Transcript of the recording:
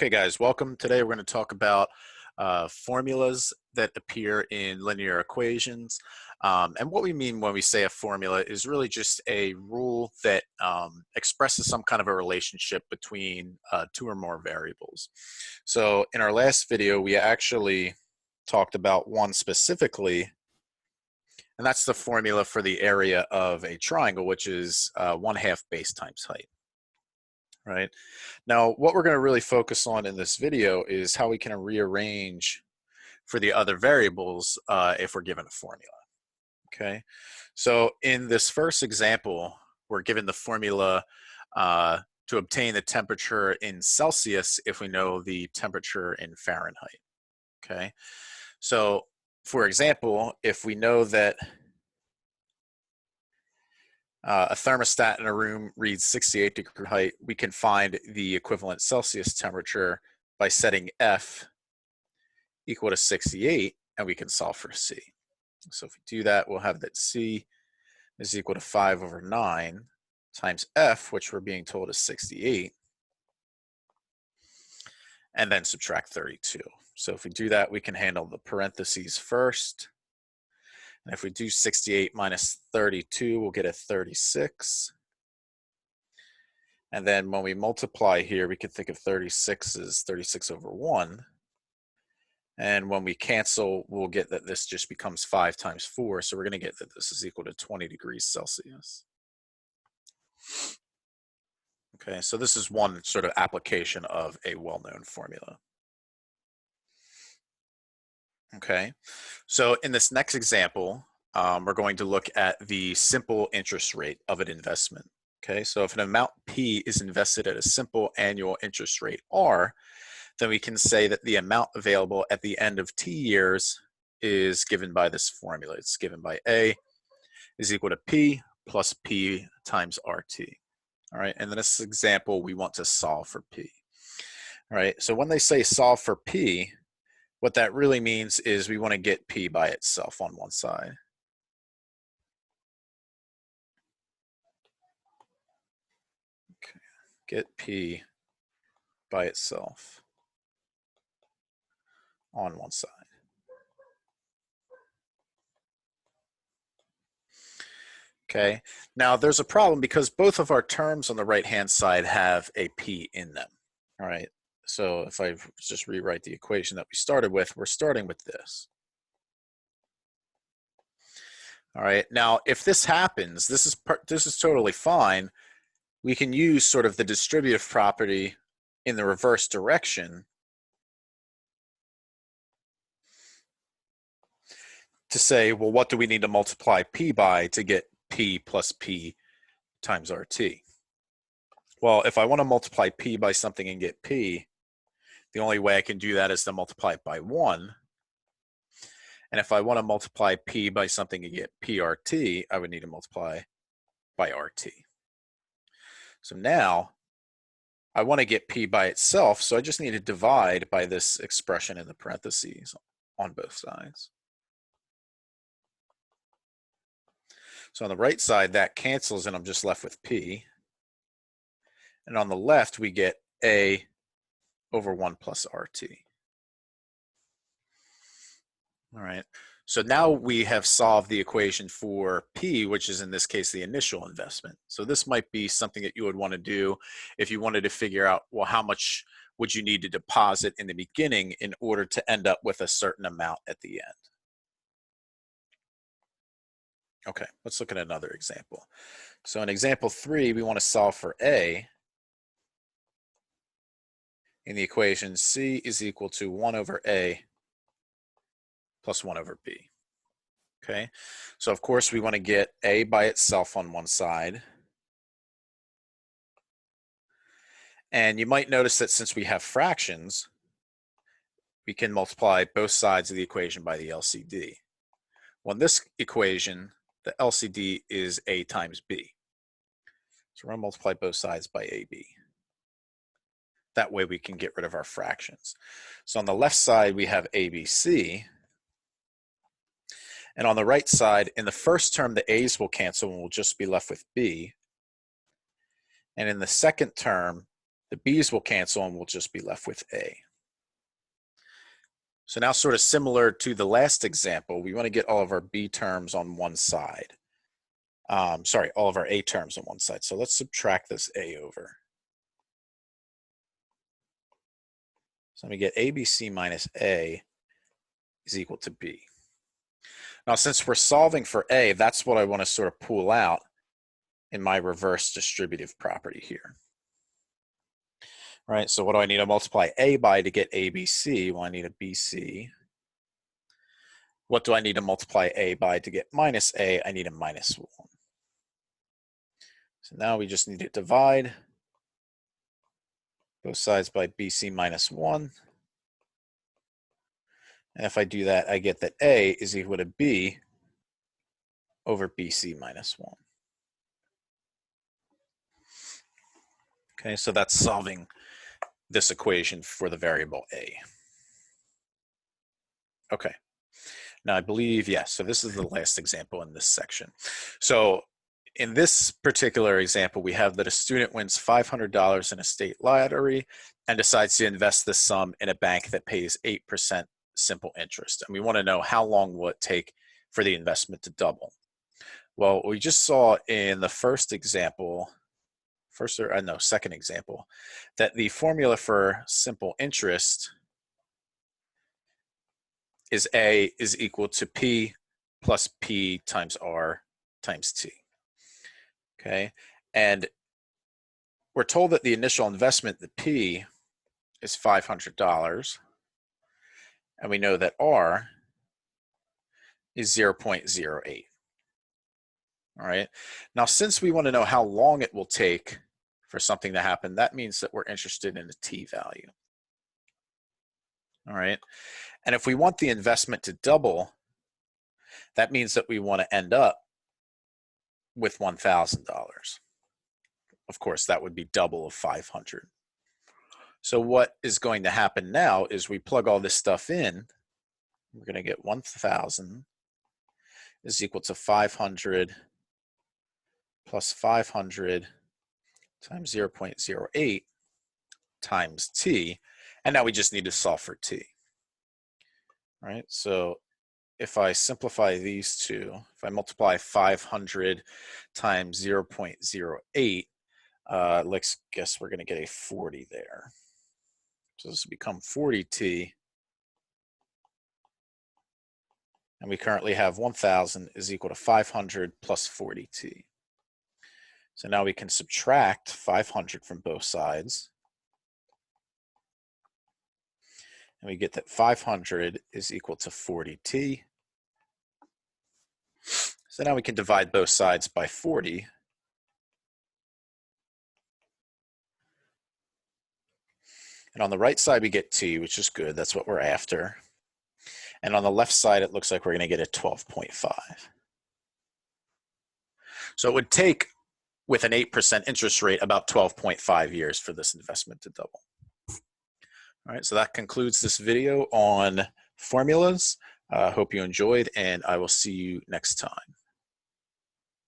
Okay, guys, welcome. Today we're going to talk about formulas that appear in linear equations. And what we mean when we say a formula is really just a rule that expresses some kind of a relationship between two or more variables. So in our last video, we actually talked about one specifically, and that's the formula for the area of a triangle, which is 1/2 base times height. Right. Now, what we're going to really focus on in this video is how we can rearrange for the other variables if we're given a formula. Okay. So in this first example, we're given the formula to obtain the temperature in Celsius if we know the temperature in Fahrenheit. Okay. So for example, if we know that a thermostat in a room reads 68 degree height, we can find the equivalent Celsius temperature by setting F equal to 68, and we can solve for C. So if we do that, we'll have that C is equal to 5/9 times F, which we're being told is 68, and then subtract 32. So if we do that, we can handle the parentheses first. And if we do 68 minus 32, we'll get a 36. And then when we multiply here, we could think of 36 as 36/1. And when we cancel, we'll get that this just becomes 5 times 4. So we're going to get that this is equal to 20 degrees Celsius. Okay, so this is one sort of application of a well-known formula. Okay, so in this next example, we're going to look at the simple interest rate of an investment. Okay, so if an amount P is invested at a simple annual interest rate R, then we can say that the amount available at the end of T years is given by this formula. It's given by A is equal to P plus P times RT. All right, and in this example, we want to solve for P. All right, so when they say solve for P, what that really means is we want to get P by itself on one side. Okay, get P by itself on one side. Okay, now there's a problem because both of our terms on the right-hand side have a P in them. All right, so if I just rewrite the equation that we started with, we're starting with this. All right, now if this happens, this is totally fine. We can use sort of the distributive property in the reverse direction to say, well, what do we need to multiply P by to get P plus P times RT? Well, if I want to multiply P by something and get P, the only way I can do that is to multiply it by 1. And if I want to multiply P by something and get PRT, I would need to multiply by RT. So now I want to get P by itself, so I just need to divide by this expression in the parentheses on both sides. So on the right side, that cancels and I'm just left with P. And on the left, we get A over 1 plus RT. All right, so now we have solved the equation for P, which is in this case the initial investment. So this might be something that you would want to do if you wanted to figure out, well, how much would you need to deposit in the beginning in order to end up with a certain amount at the end. Okay, let's look at another example. So in example 3, we want to solve for A. In the equation, C is equal to 1 over A plus 1 over B. Okay, so of course we want to get A by itself on one side. And you might notice that since we have fractions, we can multiply both sides of the equation by the LCD. Well, in this equation, the LCD is A times B. So we're going to multiply both sides by AB. That way we can get rid of our fractions. So on the left side, we have ABC. And on the right side, in the first term, the A's will cancel and we'll just be left with B. And in the second term, The B's will cancel and we'll just be left with A. So now, sort of similar to the last example, we want to get all of our B terms on one side. Sorry, all of our A terms on one side. So let's subtract this A over. So let me get ABC minus A is equal to B. Now, since we're solving for A, that's what I want to sort of pull out in my reverse distributive property here. Right, so what do I need to multiply A by to get ABC? Well, I need a BC. What do I need to multiply A by to get minus A? I need a minus 1. So now we just need to divide both sides by BC minus 1. And if I do that, I get that A is equal to B over BC minus 1. Okay, so that's solving this equation for the variable A. Okay, now I believe, yes, so this is the last example in this section. So in this particular example, we have that a student wins $500 in a state lottery and decides to invest this sum in a bank that pays 8% simple interest. And we want to know how long will it take for the investment to double. Well, we just saw in the first example, second example, that the formula for simple interest is A is equal to P plus P times R times T. Okay, and we're told that the initial investment, the P, is $500, and we know that R is 0.08. All right, now since we want to know how long it will take for something to happen, that means that we're interested in a T value. All right, and if we want the investment to double, that means that we want to end up with $1,000. Of course, that would be double of 500. So what is going to happen now is we plug all this stuff in. We're going to get 1,000 is equal to 500 plus 500 times 0.08 times T. And now we just need to solve for T. All right, so if I simplify these two, if I multiply 500 times 0.08, let's guess we're going to get a 40 there. So this will become 40T. And we currently have 1,000 is equal to 500 plus 40T. So now we can subtract 500 from both sides. And we get that 500 is equal to 40T. So now we can divide both sides by 40. And on the right side, we get T, which is good. That's what we're after. And on the left side, it looks like we're going to get a 12.5. So it would take, with an 8% interest rate, about 12.5 years for this investment to double. All right, so that concludes this video on formulas. Hope you enjoyed, and I will see you next time.